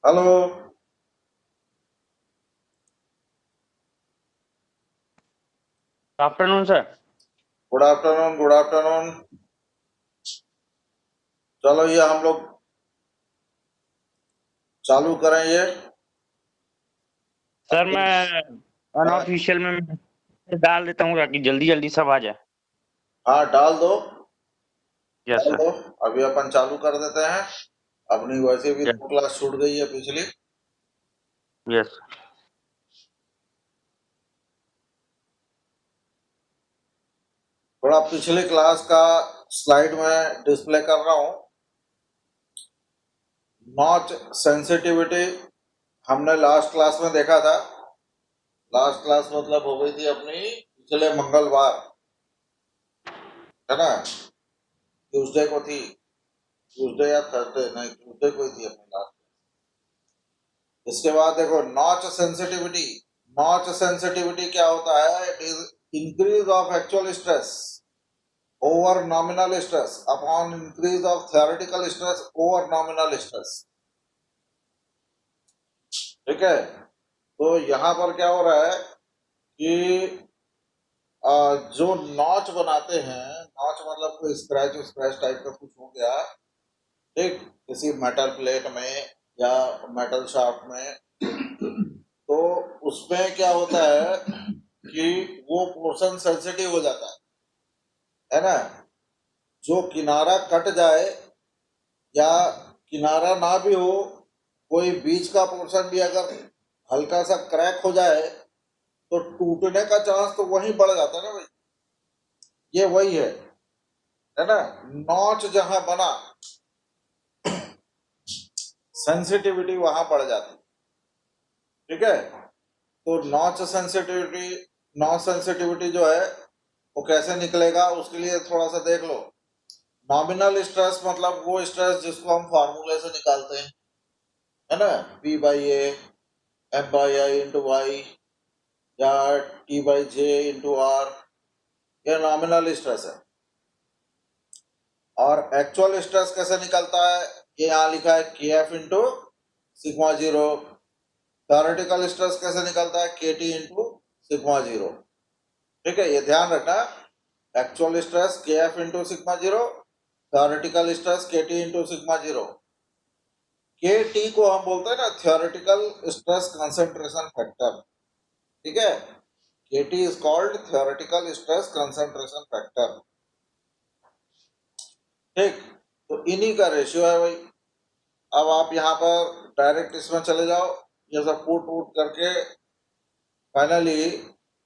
Hello. Afternoon sir. Good afternoon, good afternoon. चलो ये हम लोग चालू करें ये। सर अपनी मैं हाँ, अनऑफिशियल में डाल देता हूँ ताकि जल्दी जल्दी सब आ जाए। हाँ, डाल दो। यस डाल सर। दो। अभी अपन चालू कर देते हैं। अपनी वैसे भी यस। 2 क्लास छूट गई है पिछली। यस। थोड़ा पिछली क्लास का स्लाइड में डिस्प्ले कर रहा हूँ। नॉच सेंसिटिविटी हमने लास्ट क्लास में देखा था। लास्ट क्लास मतलब हो गई थी अपनी पिछले मंगलवार, है ना? ट्यूसडे को थी। ट्यूसडे या थर्सडे, नहीं ट्यूसडे को ही थी अपनी लास्ट। इसके बाद देखो नॉच सेंसिटिविटी। नॉच सेंसिटिविटी क्या होता है? It is increase of actual stress over nominal stress upon increase of theoretical stress over nominal stress. ठीक है। तो यहाँ पर क्या हो रहा है कि जो नॉच बनाते हैं, नॉच मतलब कोई स्क्रैच स्क्रैच टाइप का कुछ हो गया, ठीक, किसी मेटल प्लेट में या मेटल शाफ्ट में, तो उसमें क्या होता है कि वो पोर्शन सेंसिटिव हो जाता है ना? जो किनारा कट जाए या किनारा ना भी हो, कोई बीच का पोर्शन भी अगर हल्का सा क्रैक हो जाए तो टूटने का चांस तो वहीं बढ़ जाता है ना भाई। ये वही है ना? नॉच जहां बना, सेंसिटिविटी वहां बढ़ जाती है। ठीक है। तो नॉच सेंसिटिविटी जो है वो कैसे निकलेगा, उसके लिए थोड़ा सा देख लो। नॉमिनल स्ट्रेस मतलब वो स्ट्रेस जिसको हम फार्मूले से निकालते हैं, है ना? P by A M by I into Y या T by J into R, ये नॉमिनल स्ट्रेस है। और एक्चुअल स्ट्रेस कैसे निकलता है? ये यहाँ लिखा है के F into sigma zero. Theoretical stress कैसे निकलता है? K T into sigma zero. ठीक है, ये ध्यान रखना। एक्चुअल स्ट्रेस के F into sigma zero, theoretical stress के टी इंटू सिग्मा जीरो। के टी को हम बोलते हैं ना थ्योरेटिकल स्ट्रेस कंसंट्रेशन फैक्टर। ठीक है। K T is called theoretical stress concentration factor. ठीक। तो इन्हीं का रेशियो है भाई। अब आप यहाँ पर डायरेक्ट इसमें चले जाओ, ये सब पुट वुट करके फाइनली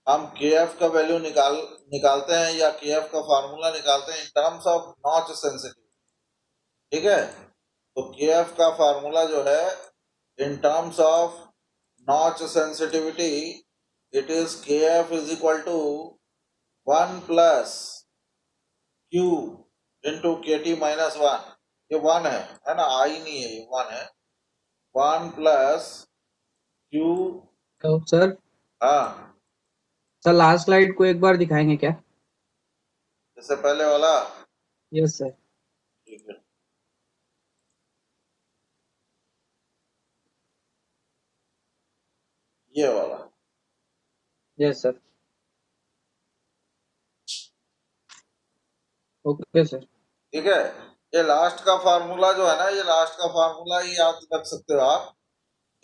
हम के एफ का वैल्यू निकालते हैं या के एफ का फार्मूला निकालते हैं in terms of notch sensitive. ठीक है। तो के एफ का फार्मूला जो है in terms of notch sensitivity, it is K F is equal to 1 plus Q into K T minus one. ये वन है ना? आई नहीं है, ये वन है। 1 प्लस क्यू। तो सर हाँ, सर लास्ट स्लाइड को एक बार दिखाएंगे क्या? इससे पहले वाला। Yes sir. ठीक है, ये वाला। Yes sir. Okay sir. ठीक है। ये लास्ट का फार्मूला जो है ना, ये लास्ट का फार्मूला ही याद रख सकते हो आप।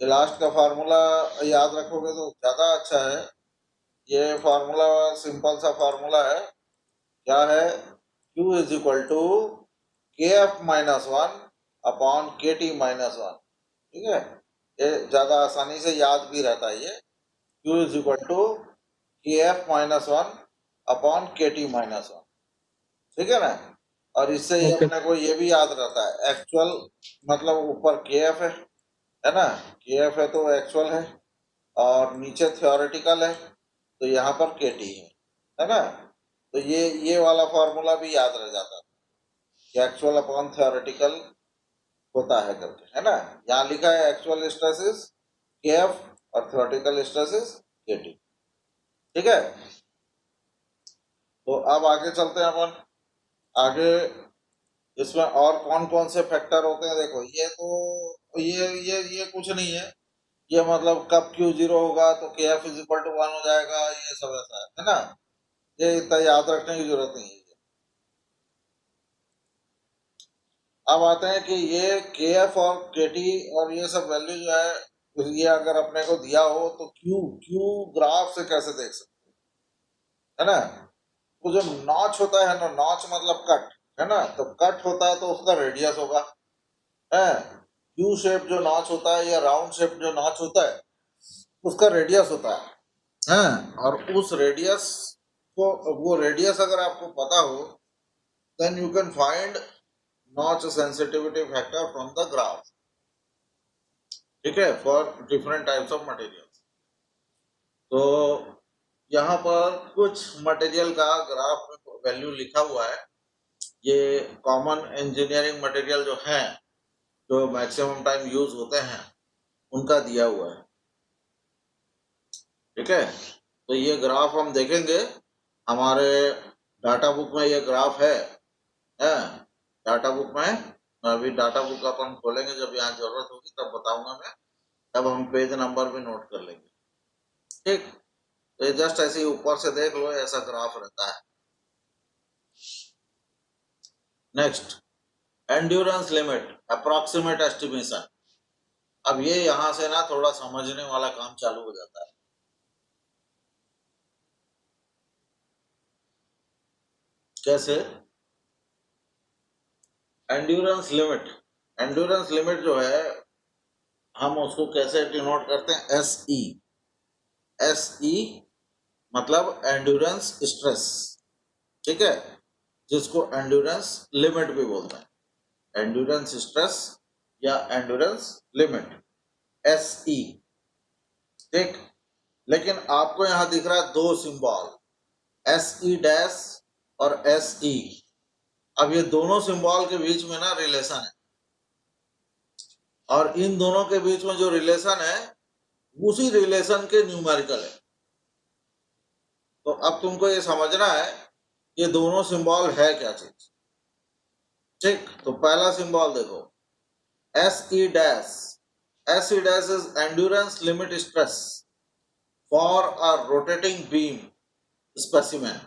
ये लास्ट का फार्मूला याद रखोगे तो ज्यादा अच्छा है। ये फार्मूला सिंपल सा फार्मूला है। क्या है? Q इज इक्वल टू के एफ माइनस वन अपॉन के टी माइनस वन। ठीक है। ये ज्यादा आसानी से याद भी रहता है ये। Q इज इक्वल टू के एफ माइनस वन अपॉन के टी माइनस वन। ठीक है ना? और इससे ये ओके। अपने को ये भी याद रहता है, एक्चुअल मतलब ऊपर के एफ है ना? के एफ है तो एक्चुअल है, और नीचे थ्योरेटिकल है तो यहाँ पर के टी है ना? तो ये वाला फॉर्मूला भी याद रह जाता है कि एक्चुअल अपॉन थ्योरेटिकल होता है करके, है ना? यहाँ लिखा है actual stress is K F और थ्योरेटिकल स्ट्रेस इज के टी। ठीक है। तो अब आगे चलते हैं अपन। आगे इसमें और कौन कौन से फैक्टर होते हैं देखो, ये तो ये कुछ नहीं है, ये मतलब कब Q0 होगा तो KF इज इक्वल टू 1 हो जाएगा, ये सब ऐसा है ना, ये इतना याद रखने की जरूरत नहीं है। अब आते हैं कि ये KF और KT और ये सब वैल्यू जो है, ये अगर अपने को दिया हो तो क्यू ग्राफ से कैसे देख सकते हैं, है ना। तो जो नॉच होता है ना, नॉच मतलब कट, है ना, तो कट होता है तो उसका रेडियस होगा, है। यू शेप जो नॉच होता है या राउंड शेप जो नॉच होता है उसका रेडियस होता है, और उस रेडियस को, वो रेडियस अगर आपको पता हो then you can find notch sensitivity factor from the graph, ठीक है, for different types of materials. तो यहाँ पर कुछ मटेरियल का ग्राफ में वैल्यू लिखा हुआ है, ये कॉमन इंजीनियरिंग मटेरियल जो है, जो मैक्सिमम टाइम यूज होते हैं, उनका दिया हुआ है, ठीक है। तो ये ग्राफ हम देखेंगे हमारे डाटा बुक में, ये ग्राफ है, डाटा बुक में। अभी डाटा बुक अपन खोलेंगे, जब यहाँ जरूरत होगी तब बताऊंगा मैं, तब हम पेज नंबर भी नोट कर लेंगे, ठीक। तो ये जस्ट ऐसे ही ऊपर से देख लो, ऐसा ग्राफ रहता है। Next, endurance limit approximate estimation. अब ये यहाँ से ना थोड़ा समझने वाला काम चालू हो जाता है। कैसे? एंड्योरेंस लिमिट जो है, हम उसको कैसे डिनोट करते हैं, एस ई मतलब एंड्योरेंस स्ट्रेस, ठीक है, जिसको एंड्योरेंस लिमिट भी बोलते हैं, एंड्योरेंस स्ट्रेस या एंड्योरेंस लिमिट, SE, ठीक। लेकिन आपको यहां दिख रहा है दो सिंबल, SE डैश और SE। अब ये दोनों सिंबल के बीच में ना रिलेशन है, और इन दोनों के बीच में जो रिलेशन है उसी रिलेशन के न्यूमेरिकल है। तो अब तुमको ये समझना है ये दोनों सिंबल है क्या चीज, ठीक। तो पहला सिंबल देखो, SE dash, SE dash is endurance limit stress for a rotating beam specimen.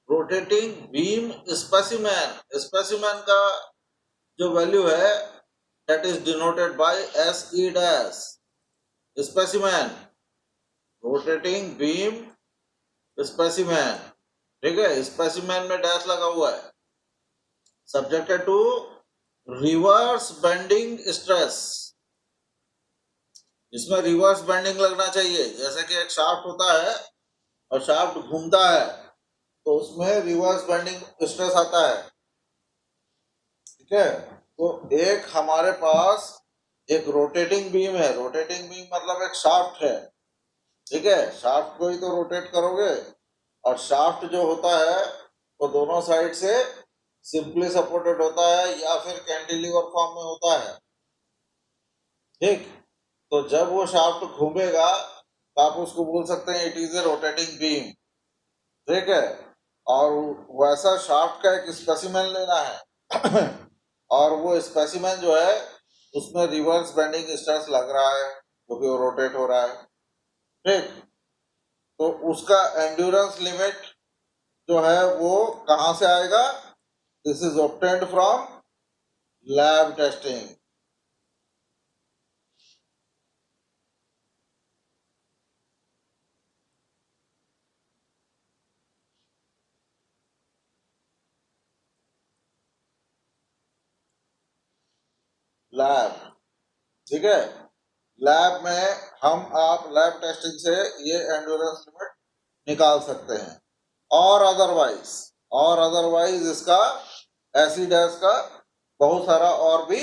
Rotating beam specimen का जो वैल्यू है that is denoted by SE dash, specimen, rotating beam specimen, ठीक है। स्पेसिमेन में डैश लगा हुआ है, subjected to reverse bending stress. इसमें रिवर्स बेंडिंग लगना चाहिए, जैसे कि एक शाफ्ट होता है और शाफ्ट घूमता है तो उसमें रिवर्स बेंडिंग स्ट्रेस आता है, ठीक है। तो एक हमारे पास एक रोटेटिंग बीम है, रोटेटिंग बीम मतलब एक शाफ्ट है, ठीक है। शाफ्ट को ही तो रोटेट करोगे, और शाफ्ट जो होता है वो दोनों साइड से सिंपली सपोर्टेड होता है या फिर कैंटिलीवर फॉर्म में होता है, ठीक। तो जब वो शाफ्ट घूमेगा तो आप उसको बोल सकते हैं it is a rotating beam, ठीक है। और वैसा शाफ्ट का एक स्पेसिमेन लेना है और वो स्पेसिमेन जो है उसमें रिवर्स बेंडिंग स्ट्रेस लग रहा है क्योंकि वो रोटेट हो रहा है, ठीक। तो उसका एंड्योरेंस लिमिट जो है वो कहां से आएगा, this is obtained from lab testing. Lab, ठीक है। लैब में हम आप लैब टेस्टिंग से ये एंड्योरेंस लिमिट निकाल सकते हैं, और अदरवाइज इसका एसिड डैश का बहुत सारा और भी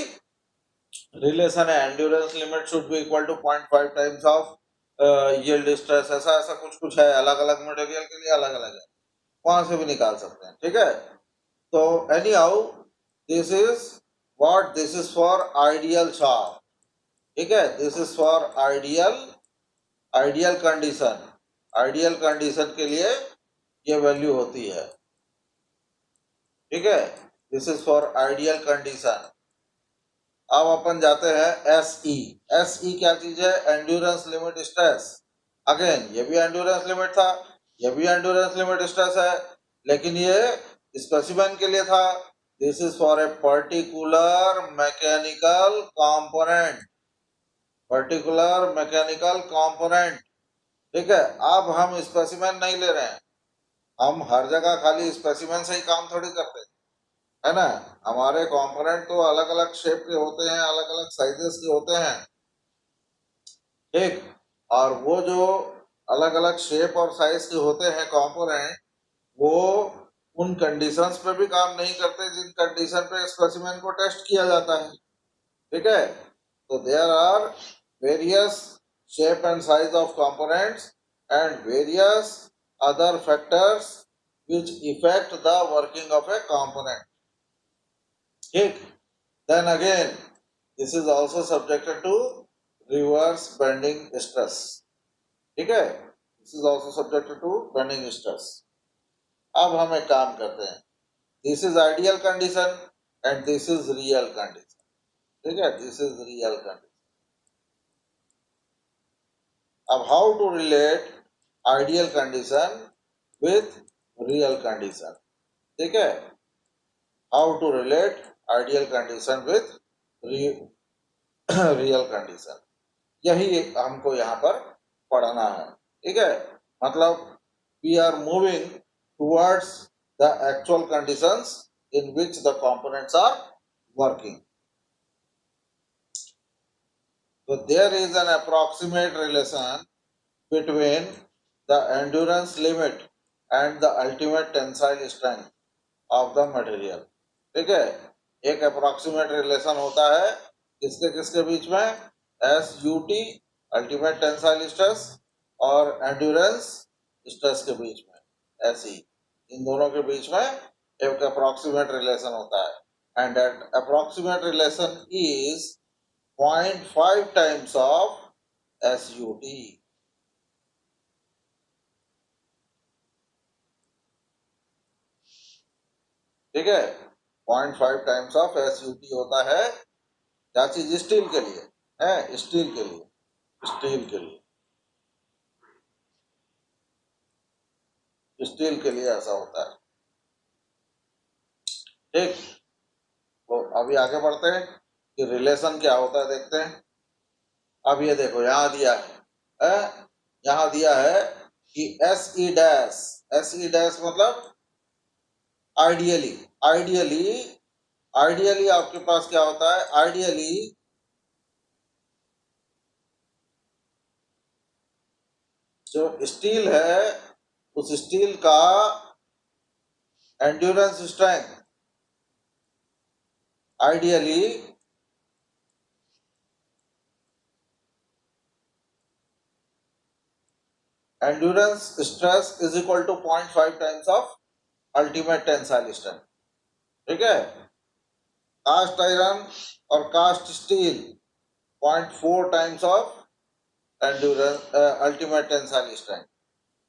रिलेशन है। Endurance limit should be equal to 0.5 times of yield stress, ऐसा ऐसा कुछ कुछ है, अलग अलग मटेरियल के लिए अलग अलग है, वहां से भी निकाल सकते हैं, ठीक है। तो any how this is what, this is for ideal shaft, ठीक है। This is for ideal condition के लिए ये वैल्यू होती है, ठीक है। This is for ideal condition. अब अपन जाते हैं एसई। एसई क्या चीज है? Endurance limit stress. अगेन ये भी एंड्योरेंस लिमिट था, ये भी एंड्योरेंस लिमिट स्ट्रेस है, लेकिन ये स्पेसिमेन के लिए था। This is for a particular mechanical component, particular mechanical component. ठीक है, अब हम स्पेसिमेन नहीं ले रहे हैं, हम हर जगह खाली स्पेसिमेन से ही काम थोड़ी करते हैं, है ना। हमारे कंपोनेंट तो अलग अलग शेप के होते हैं, अलग अलग साइजेस के होते हैं, ठीक। और वो जो अलग अलग शेप और साइज के होते हैं कंपोनेंट, वो उन कंडीशंस पे भी काम नहीं करते जिन कंडीशन पे स्पेसिमेन को टेस्ट किया जाता है, ठीक है। तो there are various shape and size of components and various other factors which affect the working of a component, ठीक। Then again this is also subjected to reverse bending stress, ठीक है। This is also subjected to bending stress। अब हम एक काम करते हैं, this is ideal condition and this is real condition, ठीक है, this is real condition। अब how to relate ideal condition with real condition, ठीक है। how to relate ideal condition with real condition, यही हमको यहाँ पर पढ़ना है, ठीक है। मतलब we are moving towards the actual conditions in which the components are working. So there is an approximate relation between the endurance limit and the ultimate tensile strength of the material, ठीक है। एक approximate relation होता है किसके किसके बीच में? S U T ultimate tensile stress और endurance stress के बीच में, ऐसी इन दोनों के बीच में एक अप्रोक्सीमेट रिलेशन होता है, and that approximate relation is 0.5 times of S U T, ठीक है। 0.5 times of S U T होता है, क्या चीज? स्टील के लिए है, स्टील के लिए, स्टील के लिए, स्टील के लिए ऐसा होता है, ठीक। तो अभी आगे बढ़ते हैं कि रिलेशन क्या होता है, देखते हैं। अब ये देखो यहाँ दिया है, यहाँ दिया है कि S E dash, S E dash मतलब आइडियली, आइडियली, आइडियली आपके पास क्या होता है? आइडियली जो स्टील है उस स्टील का endurance strength ideally endurance stress is equal to 0.5 times of ultimate tensile strength, ठीक है। कास्ट आयरन और cast steel 0.4 times of endurance ultimate tensile strength,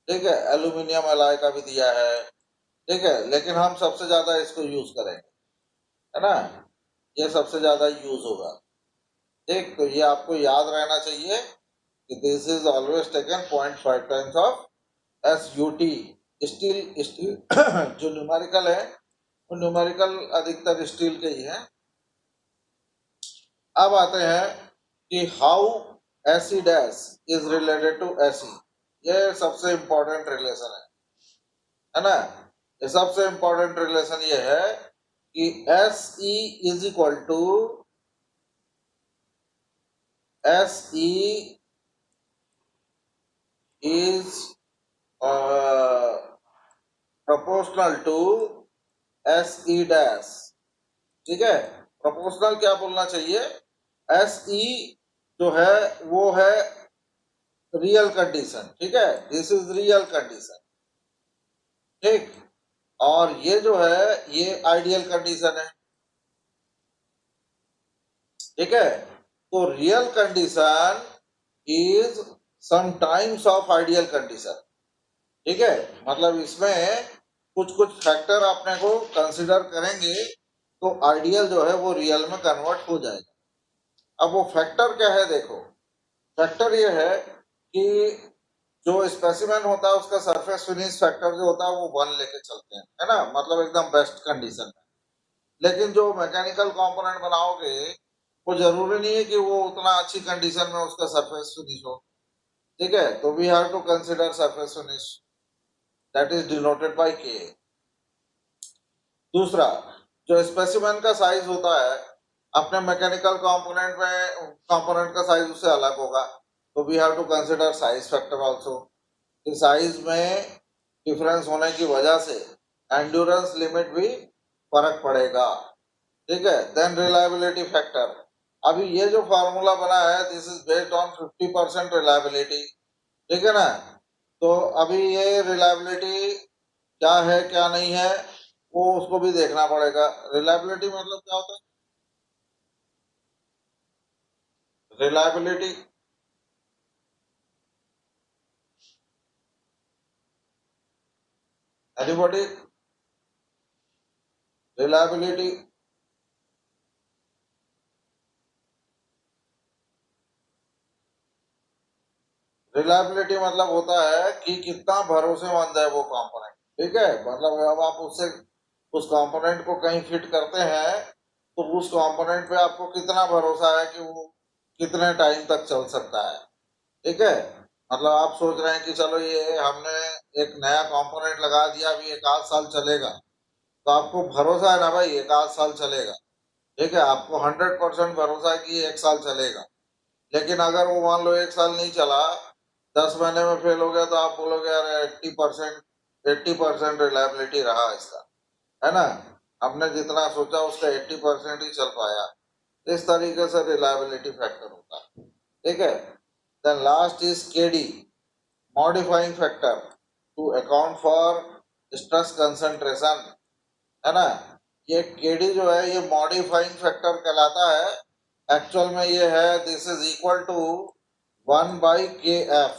ठीक है। एल्यूमिनियम एलॉय का भी दिया है, ठीक है, लेकिन हम सबसे ज्यादा इसको यूज करेंगे, है ना, ये सबसे ज्यादा यूज होगा, ठीक। तो ये आपको याद रहना चाहिए कि this is always taken 0.5 times of S U T. Steel, steel जो न्यूमेरिकल है वो न्यूमेरिकल अधिकतर स्टील के ही है। अब आते हैं कि how SE dash is related to SE, ये सबसे इंपॉर्टेंट रिलेशन है ना। ये सबसे इंपॉर्टेंट रिलेशन ये है कि S E is equal to S E is proportional to S E dash, ठीक है। प्रोपोर्शनल क्या बोलना चाहिए? एस ई जो है वो है रियल कंडीशन, ठीक है, दिस इज रियल कंडीशन, ठीक। और ये जो है ये आइडियल कंडीशन है, ठीक है। तो real condition is some times of ideal condition, ठीक है। मतलब इसमें कुछ कुछ फैक्टर अपने को कंसिडर करेंगे तो आइडियल जो है वो रियल में कन्वर्ट हो जाएगा। अब वो फैक्टर क्या है देखो, फैक्टर ये है कि जो स्पेसिमेन होता है उसका सरफेस फिनिश फैक्टर जो होता है वो 1 लेके चलते हैं, है ना, मतलब एकदम बेस्ट कंडीशन में। लेकिन जो मैकेनिकल कंपोनेंट बनाओगे वो जरूरी नहीं है कि वो उतना अच्छी कंडीशन में उसका सरफेस फिनिश हो, ठीक है। तो we have to consider surface finish that is denoted by K. दूसरा, जो स्पेसिमेन का साइज होता है अपने मैकेनिकल कंपोनेंट का साइज उससे अलग होगा, तो we have to consider size factor also. कि साइज में डिफरेंस होने की वजह से एंड्योरेंस लिमिट भी फर्क पड़ेगा, ठीक है। देन रिलायबिलिटी फैक्टर, अभी ये जो फार्मूला बना है this is based on 50% reliability, ठीक है ना। तो अभी ये रिलायबिलिटी क्या है क्या नहीं है वो उसको भी देखना पड़ेगा। रिलायबिलिटी मतलब क्या होता है? Reliability anybody? रिलायबिलिटी रिलायबिलिटी मतलब होता है कि कितना भरोसेमंद है वो कंपोनेंट, ठीक है। मतलब अब आप उससे उस कंपोनेंट को कहीं फिट करते हैं तो उस कंपोनेंट पे आपको कितना भरोसा है कि वो कितने टाइम तक चल सकता है, ठीक है। मतलब आप सोच रहे हैं कि चलो ये हमने एक नया कंपोनेंट लगा दिया, अभी 1 आध साल चलेगा, तो आपको भरोसा है ना भाई 1 आध साल चलेगा, ठीक है। आपको 100% भरोसा है कि 1 साल चलेगा। लेकिन अगर वो मान लो 1 साल नहीं चला, 10 महीने में फेल हो गया, तो आप बोलोगे यार 80% रिलायबिलिटी रहा इसका, है ना। हमने जितना सोचा उसका 80% ही चल पाया। इस तरीके से रिलायबिलिटी फैक्टर होता है, ठीक है। Then last is KD, modifying factor to account for stress concentration, है ना। ये केडी जो है ये मॉडिफाइंग फैक्टर कहलाता है। एक्चुअल में ये है this is equal to 1/kf,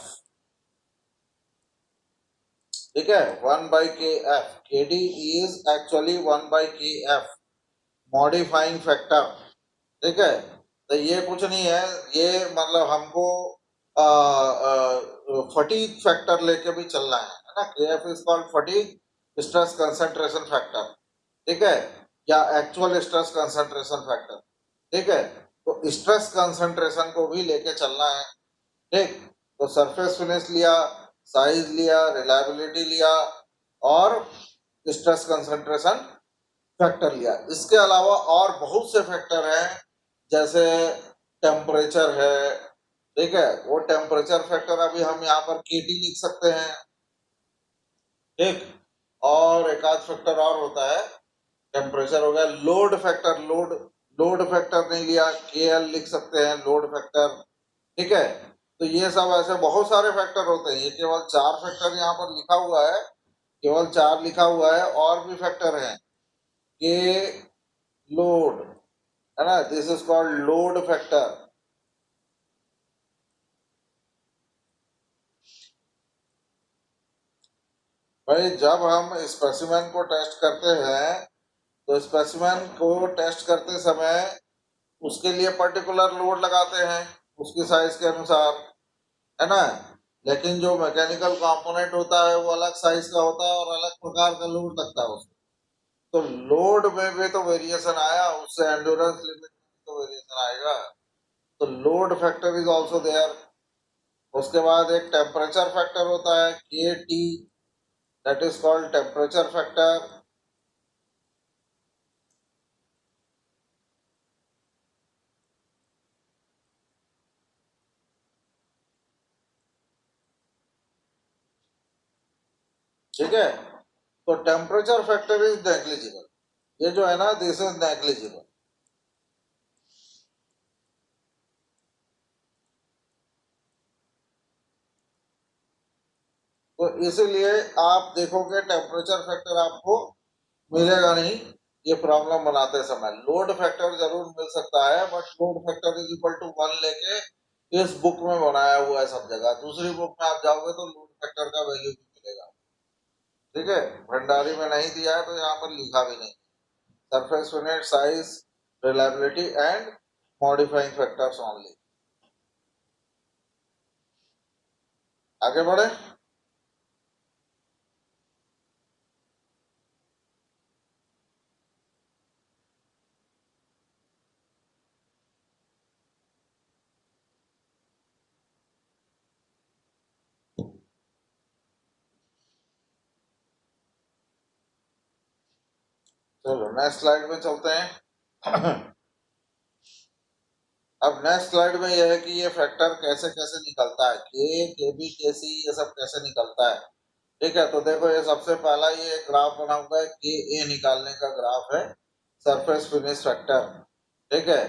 ठीक है। 1/kf, KD is actually 1/kf modifying factor, ठीक है। तो ये कुछ नहीं है, ये मतलब हमको फटीग फैक्टर लेके भी चलना है ना। KF is called fatigue stress concentration factor, ठीक है, या एक्चुअल स्ट्रेस कंसंट्रेशन फैक्टर, ठीक है। तो स्ट्रेस कंसंट्रेशन को भी लेके चलना है, ठीक। तो सरफेस फिनिश लिया, साइज लिया, रिलायबिलिटी लिया और स्ट्रेस कंसंट्रेशन फैक्टर लिया। इसके अलावा और बहुत से फैक्टर हैं, जैसे टेम्परेचर है, ठीक है। वो टेम्परेचर फैक्टर अभी हम यहाँ पर केटी लिख सकते हैं, ठीक। और एक आध फैक्टर और होता है, टेम्परेचर हो गया। लोड फैक्टर, लोड फैक्टर नहीं लिया, केएल लिख सकते हैं लोड फैक्टर, ठीक है। तो ये सब ऐसे बहुत सारे फैक्टर होते हैं, ये केवल 4 फैक्टर यहाँ पर लिखा हुआ है, केवल 4 लिखा हुआ है, और भी फैक्टर हैं। के लोड, है ना, this is called load factor. भाई जब हम स्पेसिमेन को टेस्ट करते हैं तो स्पेसिमेन को टेस्ट करते समय उसके लिए पर्टिकुलर लोड लगाते हैं उसकी साइज के अनुसार, है ना। लेकिन जो मैकेनिकल कंपोनेंट होता है वो अलग साइज का होता है और अलग प्रकार का लोड लगता है उसको। तो लोड में भी तो वेरिएशन आया, उससे एंड्योरेंस लिमिट में तो वेरिएशन आएगा। तो load factor is also there. उसके बाद एक टेम्परेचर फैक्टर होता है K T, that is called temperature factor, ठीक है। तो टेम्परेचर फैक्टर इज नेग्लिजिबल, ये जो है ना दिस इज नेग्लिजिबल। तो इसीलिए आप देखोगे टेम्परेचर फैक्टर आपको मिलेगा नहीं ये प्रॉब्लम बनाते समय। लोड फैक्टर जरूर मिल सकता है, but load factor is equal to 1 लेके इस बुक में बनाया हुआ है सब जगह। दूसरी बुक में आप जाओगे तो लोड फैक्टर का वैल्यू भी मिलेगा, ठीक है। भंडारी में नहीं दिया है तो यहाँ पर लिखा भी नहीं, surface finish, size, reliability and modifying factors only. आगे बढ़े। चलो नेक्स्ट स्लाइड में चलते हैं। अब नेक्स्ट स्लाइड में यह है कि ये फैक्टर कैसे कैसे निकलता है, के बी के सी, ये सब कैसे निकलता है। ठीक है, तो देखो ये सबसे पहला ये ग्राफ बना हुआ है, के ए निकालने का ग्राफ है, सरफेस फिनिश फैक्टर। ठीक है,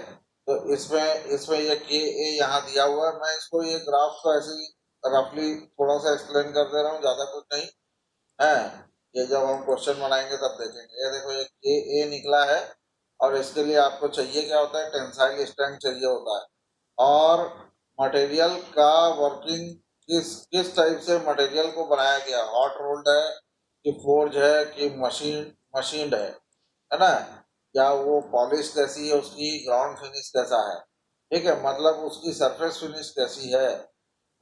तो इसमें इसमें ये के ए यहाँ दिया हुआ है। मैं इसको ये ग्राफ को ऐसे ही रफली थोड़ा सा एक्सप्लेन कर दे रहा हूँ, ज्यादा कुछ नहीं है। ये जब हम क्वेश्चन बनाएंगे तब देखेंगे। ये देखो ये के ए निकला है, और इसके लिए आपको चाहिए क्या होता है, टेंसाइल स्ट्रेंथ चाहिए होता है, और मटेरियल का वर्किंग किस किस टाइप से मटेरियल को बनाया गया, हॉट रोल्ड है कि फोर्ज है कि मशीन्ड है ना, या वो पॉलिश कैसी है, उसकी ग्राउंड फिनिश कैसा है। ठीक है, मतलब उसकी सरफेस फिनिश कैसी है।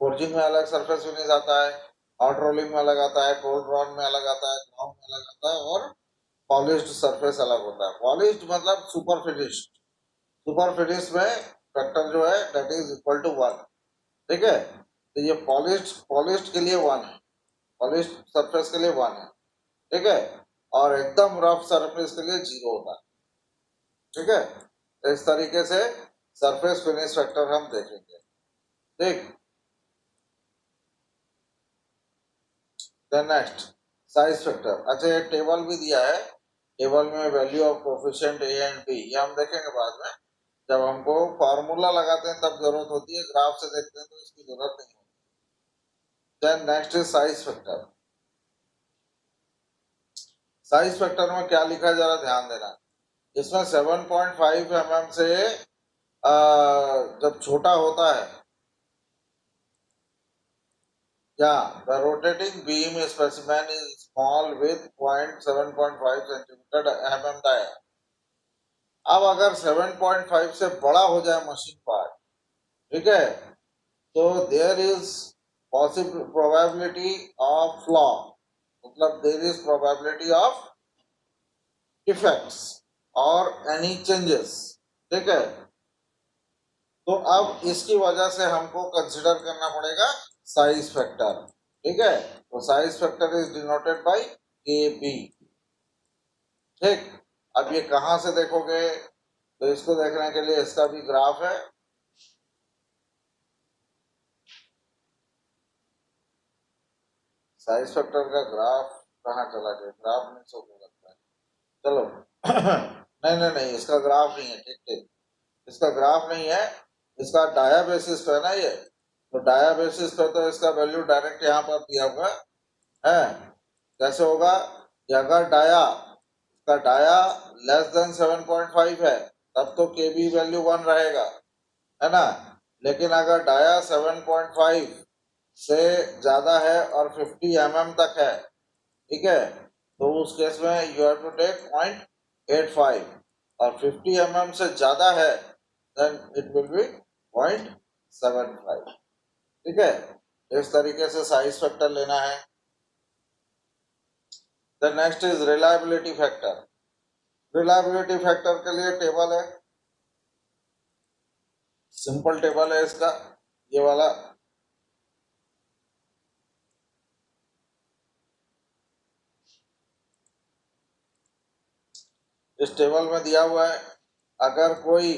फोर्जिंग में अलग सरफेस फिनिश आता है, हॉट रोलिंग में अलग आता है, कोल्ड ड्रॉन में अलग आता है, ग्राउंड में अलग आता है, और पॉलिश्ड सरफेस अलग होता है। पॉलिश्ड मतलब सुपर फिनिश। सुपर फिनिश में फैक्टर जो है दैट इज इक्वल टू 1। ठीक है, तो ये पॉलिश्ड पॉलिश्ड के लिए 1 है, पॉलिश्ड सरफेस के लिए 1 है। ठीक है, और एकदम रफ सरफेस के लिए 0 होता है। ठीक है, तो इस तरीके से सरफेस फिनिश फैक्टर हम देखेंगे। ठीक, नेक्स्ट साइज फैक्टर। अच्छा, ये टेबल भी दिया है, टेबल में value of coefficient A and B, ये हम देखेंगे बाद में। जब हमको फार्मूला लगाते हैं तब जरूरत होती है, ग्राफ से देखते हैं तो इसकी जरूरत नहीं होती। Then next is size factor. Size factor में क्या लिखा है जरा ध्यान देना। इसमें 7.5 mm से जब छोटा होता है, या the rotating beam specimen is small with 7.5 centimetre mm dia. अब अगर 7.5 से बड़ा हो जाए मशीन पार्ट, ठीक है, तो there is possible probability of flaw, मतलब there is probability of defects और एनी चेंजेस। ठीक है, तो अब इसकी वजह से हमको कंसिडर करना पड़ेगा साइज फैक्टर। ठीक है, तो size factor is denoted by के बी। ठीक, अब ये कहां से देखोगे, तो इसको देखने के लिए इसका भी ग्राफ है। साइज फैक्टर का ग्राफ कहाँ चला गया, ग्राफ नहीं शो हो लगता है। चलो नहीं नहीं नहीं, इसका ग्राफ नहीं है। ठीक ठीक, इसका ग्राफ नहीं है, इसका डाया बेसिस पे है ना ये, तो डाया बेसिस पे तो इसका वैल्यू डायरेक्ट यहाँ पर दिया हुआ है। कैसे होगा, कि अगर डाया, इसका डाया लेस देन 7.5 है तब तो के बी वैल्यू 1 रहेगा, है ना। लेकिन अगर डाया 7.5 से ज्यादा है और 50 mm तक है, ठीक है, तो उस केस में यू हैव टू टेक 0.85, और 50 mm से ज्यादा है देन इट विल बी 0.75। ठीक है, इस तरीके से साइज फैक्टर लेना है। The next is reliability factor. Reliability factor के लिए टेबल है, सिंपल टेबल है इसका, ये वाला। इस टेबल में दिया हुआ है, अगर कोई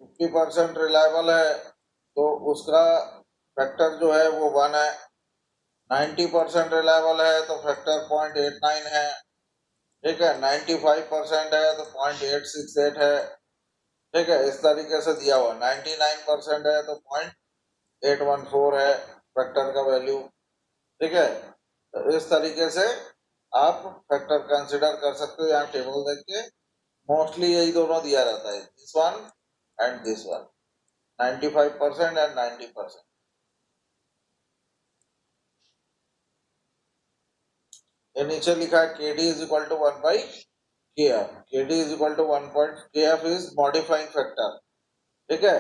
50% रिलायबल है तो उसका फैक्टर जो है वो 1 है। 90% रिलायबल है तो फैक्टर 0.89 है। ठीक है, 95% है तो 0.868 है। ठीक है, इस तरीके से दिया हुआ। 99% है तो 0.814 है फैक्टर का वैल्यू। ठीक है, तो इस तरीके से आप फैक्टर कंसिडर कर सकते हो। यहाँ टेबल देख के मोस्टली यही दोनों दिया रहता है, this one and this one, 95% and 90%। ये नीचे लिखा है K D is equal to 1 by KF, KD is equal to 1 point, KF is modifying factor, ठीक है।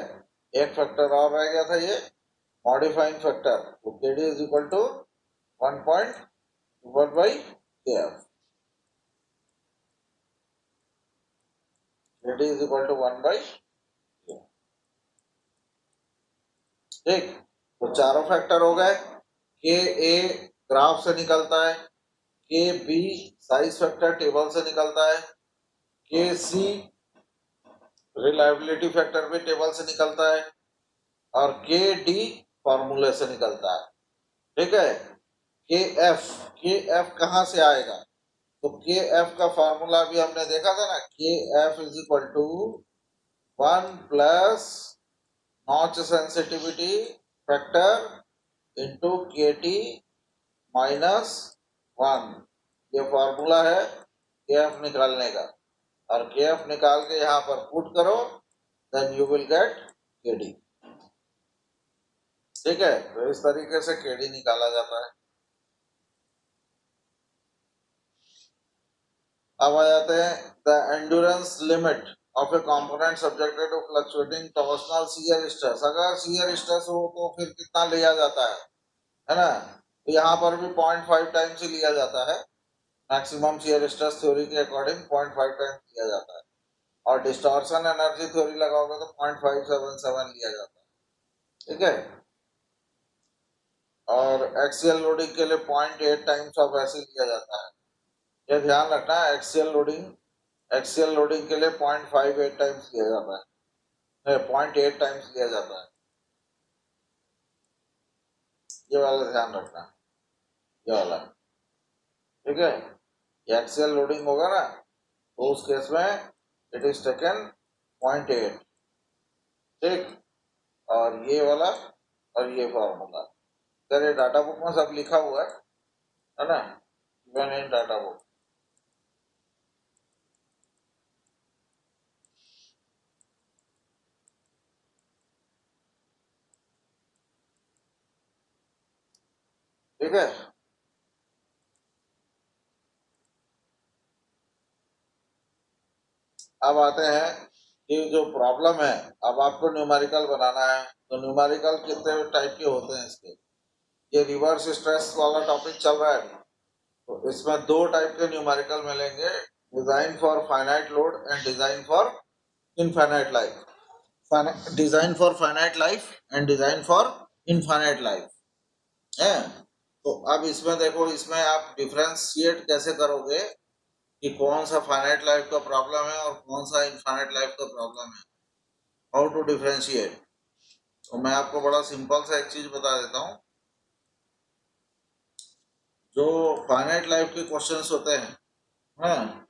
एक फैक्टर और रह गया था ये मॉडिफाइंग फैक्टर, तो KD is equal to 1 point divided by KF, KD is equal to 1 by KF, ठीक। तो चारों फैक्टर हो गए। के ए ग्राफ से निकलता है, के बी साइज फैक्टर टेबल से निकलता है, के सी रिलायबिलिटी फैक्टर भी टेबल से निकलता है, और के डी फॉर्मूले से निकलता है, ठीक है। के एफ कहाँ से आएगा, तो के एफ का फॉर्मूला भी हमने देखा था ना, K F is equal to 1 plus notch sensitivity factor into K T minus 1, ये फॉर्मूला है के एफ निकालने का। और के एफ निकाल के यहाँ पर पुट करो, देन यू विल गेट के डी, ठीक है। तो इस तरीके से के डी निकाला जाता है। अब आ जाते हैं the endurance limit of a component subjected to fluctuating torsional shear stress. अगर शियर स्ट्रेस हो तो फिर कितना लिया जाता है ना, तो यहाँ पर भी 0.5 टाइम्स ही लिया जाता है। मैक्सिमम शियर स्ट्रेस थ्योरी के अकॉर्डिंग 0.5 टाइम्स लिया जाता है, और डिस्टॉर्शन एनर्जी थ्योरी लगाओगे तो 0.577 लिया जाता है, ठीक है। और एक्सियल लोडिंग के लिए 0.8 टाइम्स ऑफ ऐसे लिया जाता है। ये ध्यान रखना, एक्सियल लोडिंग के लिए 0.58 टाइम्स लिया जाता है, 0.8 टाइम्स लिया जाता है, ये वाला ध्यान रखना, ये वाला, ठीक है। एक्सियल लोडिंग होगा ना, तो उस केस में इट इज टेकन 0.8, ठीक। और ये वाला और ये फॉर्मूला ये डाटा बुक में सब लिखा हुआ है ना, इवन इन डाटा बुक। ठीक है। अब आते हैं कि जो प्रॉब्लम है, अब आपको न्यूमेरिकल बनाना है, तो न्यूमेरिकल कितने टाइप के होते हैं इसके। ये रिवर्स स्ट्रेस वाला टॉपिक चल रहा है, तो इसमें 2 टाइप के न्यूमेरिकल मिलेंगे, design for finite load and design for infinite life. Design for finite life and design for infinite life है। तो अब इसमें देखो, इसमें आप डिफरेंशिएट कैसे करोगे कि कौन सा फाइनाइट लाइफ का प्रॉब्लम है और कौन सा इनफाइनाइट लाइफ का प्रॉब्लम है, हाउ टू डिफरेंशिएट। तो मैं आपको बड़ा सिंपल सा एक चीज बता देता हूँ। जो फाइनाइट लाइफ के क्वेश्चंस होते हैं, हाँ,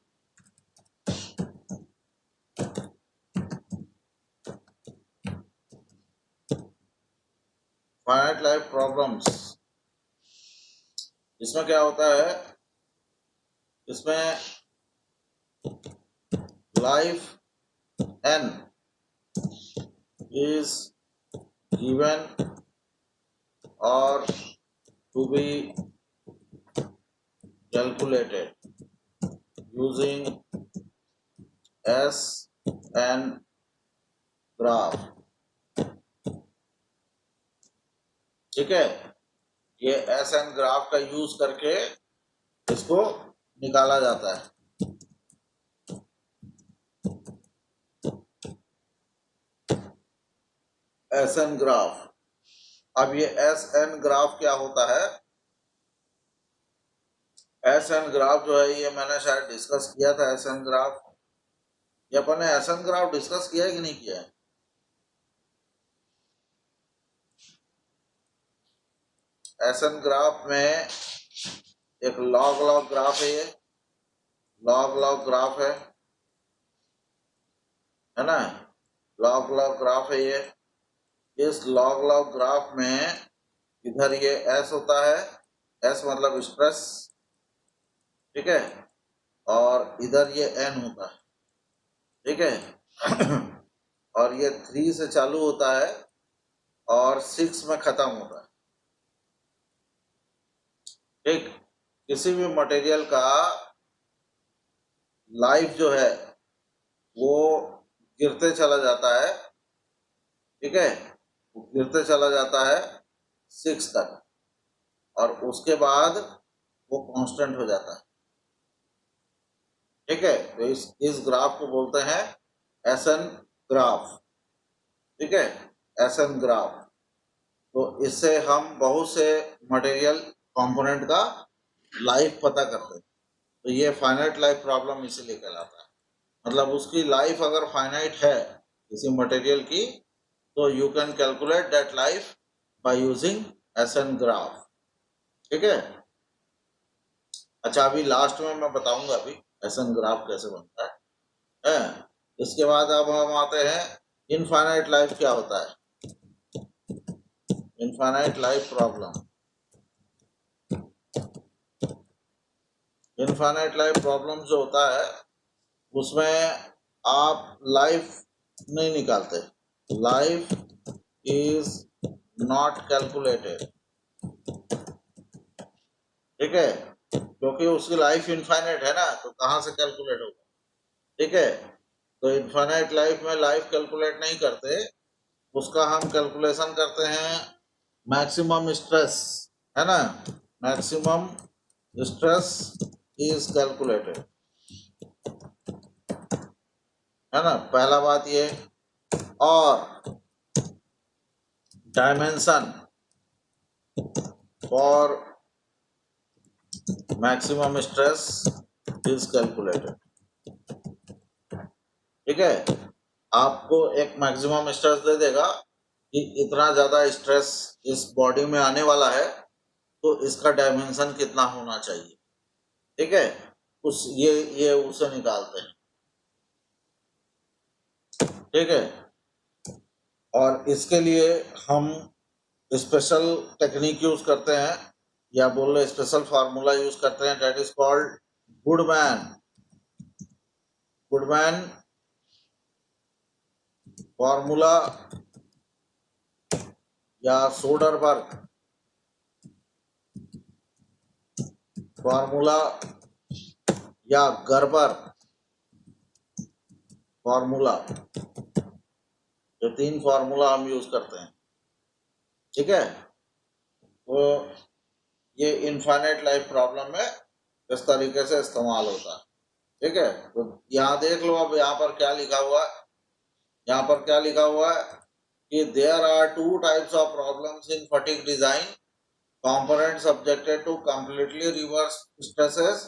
फाइनाइट लाइफ प्रॉब्लम्स, इसमें क्या होता है, इसमें life n is given or to be calculated using SN graph, ठीक है। ये SN ग्राफ का यूज करके इसको निकाला जाता है। SN ग्राफ, अब ये SN ग्राफ क्या होता है, SN ग्राफ जो है ये मैंने शायद डिस्कस किया था। SN ग्राफ, ये अपन ने SN ग्राफ डिस्कस किया है कि नहीं किया है। SN ग्राफ में एक लॉग लॉग ग्राफ है, ये लॉग लॉग ग्राफ है ना, लॉग लॉग ग्राफ है ये। इस लॉग लॉग ग्राफ में इधर ये S होता है, S मतलब स्ट्रेस, ठीक है, और इधर ये N होता है, ठीक है। और ये 3 से चालू होता है और 6 में खत्म होता है, ठीक। किसी भी मटेरियल का लाइफ जो है वो गिरते चला जाता है, ठीक है, वो गिरते चला जाता है 6 तक, और उसके बाद वो कांस्टेंट हो जाता है, ठीक है। तो इस ग्राफ को बोलते हैं एसन ग्राफ, ठीक है, एसन ग्राफ। तो इससे हम बहुत से मटेरियल कंपोनेंट का लाइफ पता करते हैं। तो ये फाइनाइट लाइफ प्रॉब्लम इसीलिए कहलाता है, मतलब उसकी लाइफ अगर फाइनाइट है किसी मटेरियल की, तो you can calculate that life by using essence graph, ठीक है। अच्छा, अभी लास्ट में मैं बताऊंगा अभी एसन ग्राफ कैसे बनता है। इसके बाद अब हम आते हैं इनफाइनाइट लाइफ क्या होता है, infinite life problem. Infinite life problem जो होता है उसमें आप लाइफ नहीं निकालते, लाइफ इज नॉट कैलकुलेटेड, ठीक है, क्योंकि उसकी लाइफ इनफाइनाइट है ना, तो कहाँ से कैलकुलेट होगा, ठीक है। तो इनफाइनाइट लाइफ में लाइफ कैलकुलेट नहीं करते, उसका हम कैलकुलेशन करते हैं मैक्सिमम स्ट्रेस, है ना, मैक्सिमम स्ट्रेस इज कैलकुलेटेड, है ना, पहला बात ये। और dimension for maximum stress is calculated, ठीक है। आपको एक मैक्सिमम स्ट्रेस दे देगा कि इतना ज्यादा स्ट्रेस इस बॉडी में आने वाला है, तो इसका डायमेंशन कितना होना चाहिए, ठीक है, उस ये उसे निकालते हैं, ठीक है। और इसके लिए हम स्पेशल टेक्निक यूज करते हैं, या बोल रहे स्पेशल फार्मूला यूज करते हैं, that is called Goodman, Goodman formula, या सोडरबर्ग फार्मूला, या गर्बर फार्मूला, ये 3 फार्मूला हम यूज करते हैं, ठीक है। तो ये इनफाइनाइट लाइफ प्रॉब्लम में इस तरीके से इस्तेमाल होता है, ठीक है। तो यहाँ देख लो, अब यहाँ पर क्या लिखा हुआ है, यहाँ पर क्या लिखा हुआ है कि there are 2 types of problems in fatigue design, component subjected to completely reverse stresses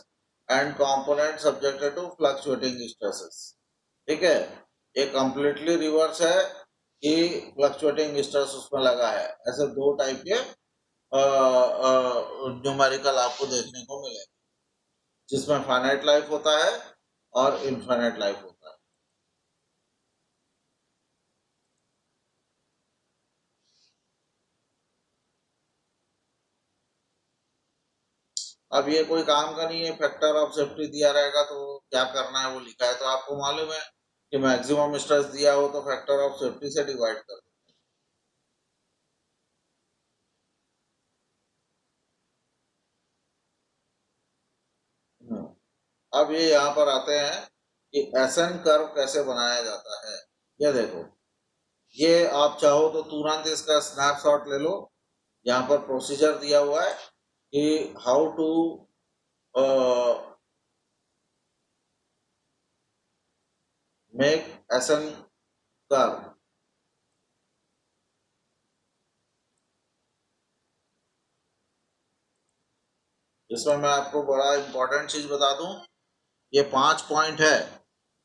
and component subjected to fluctuating stresses, ठीक है। ये completely reverse है कि fluctuating stress उसमें लगा है, ऐसे 2 टाइप के न्यूमेरिकल आपको देखने को मिले, जिसमें फाइनाइट लाइफ होता है और इनफाइनाइट लाइफ होता है। अब ये कोई काम का नहीं है, फैक्टर ऑफ सेफ्टी दिया रहेगा तो क्या करना है वो लिखा है, तो आपको मालूम है कि मैक्सिमम स्ट्रेस दिया हो तो फैक्टर ऑफ सेफ्टी से डिवाइड कर दो। अब ये यहाँ पर आते हैं कि एसन कर्व कैसे बनाया जाता है। ये देखो, ये आप चाहो तो तुरंत इसका स्नैपशॉट ले लो, यहाँ पर प्रोसीजर दिया हुआ है कि how to make SN curve. इसमें मैं आपको बड़ा इंपॉर्टेंट चीज बता दूं, ये 5 पॉइंट है,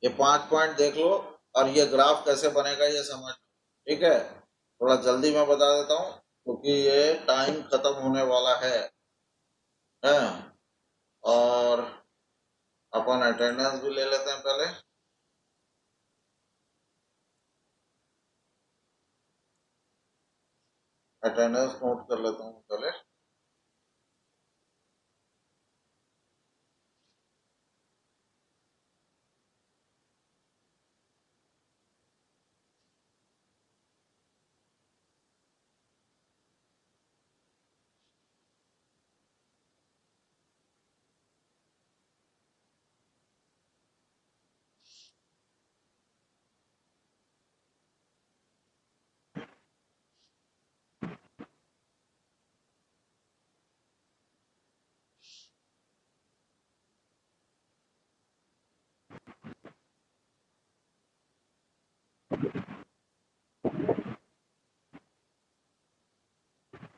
ये 5 पॉइंट देख लो, और ये ग्राफ कैसे बनेगा ये समझ लो, ठीक है। थोड़ा जल्दी मैं बता देता हूँ क्योंकि ये टाइम खत्म होने वाला है। और अपन अटेंडेंस भी ले लेते हैं पहले। अटेंडेंस नोट कर लेता हूँ पहले।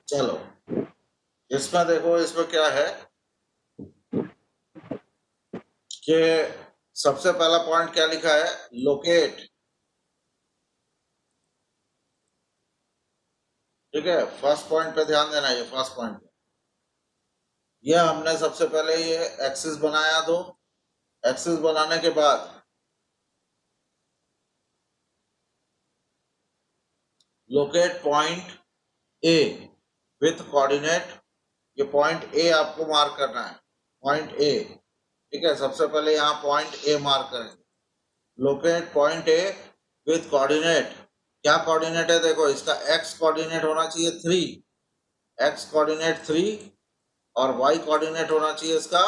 चलो इसमें देखो, इसमें क्या है कि सबसे पहला पॉइंट क्या लिखा है, लोकेट। ठीक है, फर्स्ट पॉइंट पे ध्यान देना, ये फर्स्ट पॉइंट पे ये हमने सबसे पहले ये एक्सिस बनाया, दो एक्सिस बनाने के बाद locate point A with coordinate, ये पॉइंट ए आपको मार्क करना है, पॉइंट ए। ठीक है, सबसे पहले यहाँ पॉइंट ए मार्क करेंगे, locate point A with coordinate. क्या कोऑर्डिनेट है, देखो इसका एक्स कोऑर्डिनेट होना चाहिए 3, एक्स कोऑर्डिनेट 3, और वाई कोऑर्डिनेट होना चाहिए इसका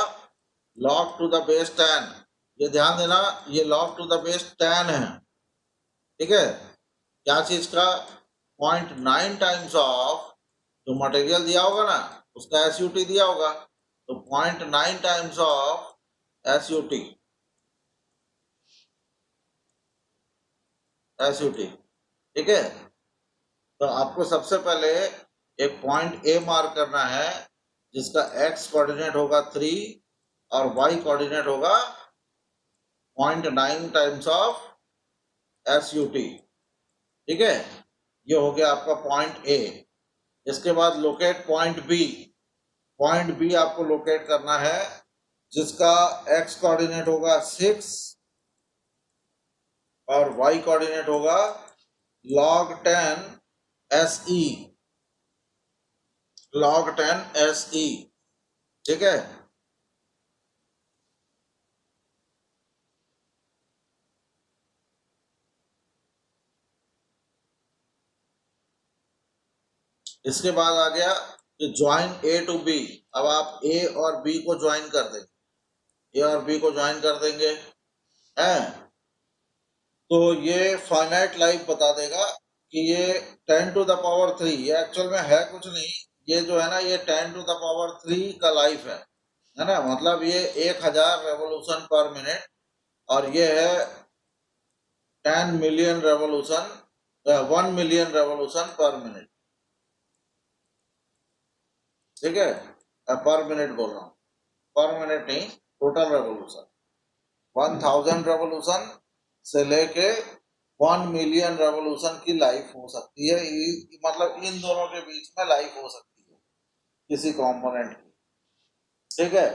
log टू द बेस 10। ये ध्यान देना, ये log टू द बेस 10 है। ठीक है, क्या चीज का, 0.9 टाइम्स ऑफ जो मटेरियल दिया होगा ना उसका एसयूटी दिया होगा, तो 0.9 टाइम्स ऑफ एसयूटी, एसयूटी। ठीक है, तो आपको सबसे पहले एक पॉइंट ए मार्क करना है जिसका एक्स कोऑर्डिनेट होगा 3 और वाई कोऑर्डिनेट होगा 0.9 टाइम्स ऑफ एसयूटी। ठीक है, ये हो गया आपका पॉइंट ए। इसके बाद locate point B, point B आपको लोकेट करना है जिसका एक्स कोऑर्डिनेट होगा 6 और वाई कोऑर्डिनेट होगा log 10 SE, log 10 SE। ठीक है, इसके बाद आ गया कि ज्वाइन ए टू बी। अब आप ए और बी को ज्वाइन कर देंगे, ए और बी को ज्वाइन कर देंगे हैं, तो ये फाइनाइट लाइफ बता देगा कि ये 10 टू द पावर 3, ये एक्चुअल में है कुछ नहीं, ये जो है ना ये 10 टू द पावर 3 का लाइफ है ना, मतलब ये 1000 रेवोल्यूशन पर मिनट, और ये है 10 मिलियन रेवोल्यूशन, 1 मिलियन रेवोल्यूशन पर मिनट। ठीक है, पर मिनट बोल रहा हूँ, पर मिनट नहीं, टोटल रेवोल्यूशन 1000 रेवोल्यूशन से लेके 1 मिलियन रेवोल्यूशन की लाइफ हो सकती है, मतलब इन दोनों के बीच में लाइफ हो सकती है किसी कंपोनेंट की। ठीक है,